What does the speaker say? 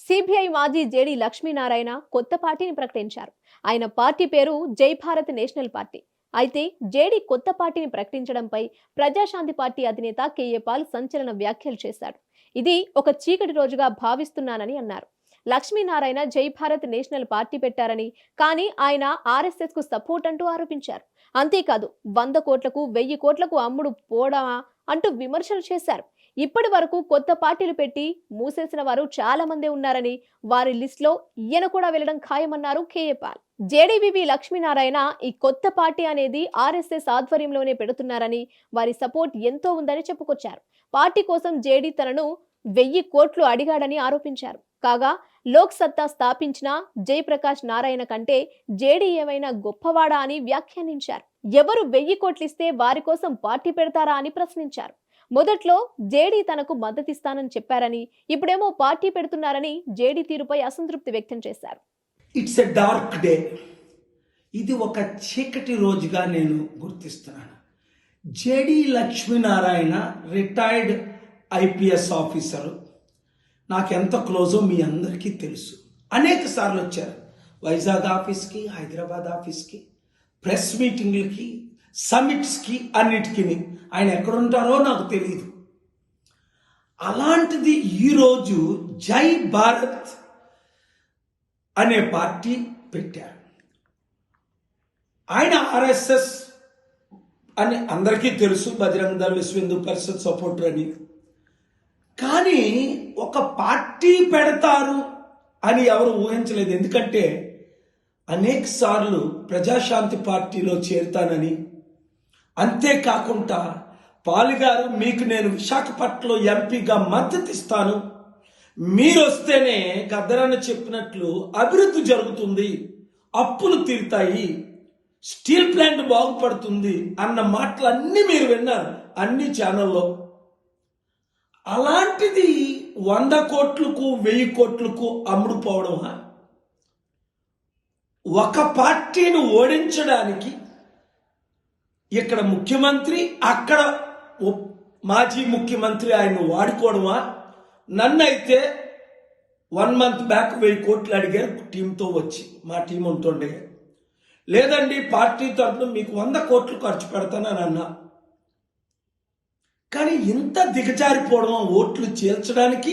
CBI మాజీ JD Lakshminarayana కొత్త పార్టీని ప్రకటించారు. ఆయన పార్టీ పేరు జై భారత్ నేషనల్ పార్టీ. అయితే జేడీ కొత్త పార్టీని ప్రకటించడంపై ప్రజాశాంతి పార్టీ అధినేత కేఏ పాల్ సంచలన వ్యాఖ్యలు చేశాడు. ఇది ఒక చీకటి రోజుగా భావిస్తున్నానని అన్నారు. లక్ష్మీనారాయణ జై భారత్ నేషనల్ పార్టీ పెట్టారని, కానీ ఆయన ఆర్ఎస్ఎస్ కు సపోర్ట్ అంటూ ఆరోపించారు. అంతేకాదు 100 కోట్లకు 1000 కోట్లకు అమ్ముడు పోవడమా అంటూ విమర్శలు చేశారు. ఇప్పటి వరకు కొత్త పార్టీలు పెట్టి మూసేసిన వారు చాలా మందే ఉన్నారని, వారి లిస్ట్ లో ఈయన కూడా వెళ్లడం ఖాయమన్నారు కేఏ పాల్. జేడీబీవీ లక్ష్మీనారాయణ ఈ కొత్త పార్టీ అనేది ఆర్ఎస్ఎస్ ఆధ్వర్యంలోనే పెడుతున్నారని, వారి సపోర్ట్ ఎంతో ఉందని చెప్పుకొచ్చారు. పార్టీ కోసం జేడీ తనను 1000 కోట్లు అడిగాడని ఆరోపించారు. కాగా లోక్ సత్తా స్థాపించిన జయప్రకాష్ నారాయణ కంటే జేడీ ఏమైనా గొప్పవాడా అని వ్యాఖ్యానించారు. ఎవరు 1000 కోట్లిస్తే వారి కోసం పార్టీ పెడతారా అని ప్రశ్నించారు. మొదట్లో జేడీ తనకు మద్దతిస్తానని చెప్పారని, ఇప్పుడేమో పార్టీ పెడుతున్నారని జేడీ తీరుపై అసంతృప్తి వ్యక్తం చేశారు. It's a dark day. ఇది ఒక చీకటి రోజుగా నేను గుర్తిస్తున్నాను. JD Lakshminarayana retired IPS officer. నాకెంత క్లోజో మీ అందరికీ తెలుసు. అనేక సార్లు వచ్చారు వైజాగ్ ఆఫీస్కి, హైదరాబాద్ ఆఫీస్కి, ప్రెస్ మీటింగ్లకి, సమిట్స్కి, అన్నిటికీ. ఆయన ఎక్కడుంటారో నాకు తెలియదు. అలాంటిది ఈరోజు జై భారత్ అనే పార్టీ పెట్టారు. ఆయన ఆర్ఎస్ఎస్ అని అందరికీ తెలుసు, బజరంగ దళ్, విశ్వ హిందూ పరిషత్ సపోర్టర్ అని. కానీ ఒక పార్టీ పెడతారు అని ఎవరు ఊహించలేదు. ఎందుకంటే అనేక సార్లు ప్రజాశాంతి పార్టీలో చేరుతానని, అంతేకాకుండా పాలుగారు మీకు నేను విశాఖపట్నంలో ఎంపీగా మద్దతు ఇస్తాను, మీరు వస్తేనే గద్దరన్న చెప్పినట్లు అభివృద్ధి జరుగుతుంది, అప్పులు తీరుతాయి, స్టీల్ ప్లాంట్ బాగుపడుతుంది అన్న మాటలన్నీ మీరు విన్నారు అన్ని ఛానల్లో. అలాంటిది 100 కోట్లకు 1000 కోట్లకు అమ్ముడుపోవడమా? ఒక పార్టీని ఓడించడానికి ఇక్కడ ముఖ్యమంత్రి, అక్కడ మాజీ ముఖ్యమంత్రి ఆయన వాడుకోవడమా? నన్నైతే 1 మంత్ బ్యాక్ 1000 కోట్లు అడిగారు టీంతో వచ్చి, మా టీం ఉంటుండే. లేదండి పార్టీ తరఫున మీకు 100 కోట్లు ఖర్చు పెడతానని అన్నా. కానీ ఇంత దిగజారిపోవడం ఓట్లు చేల్చడానికి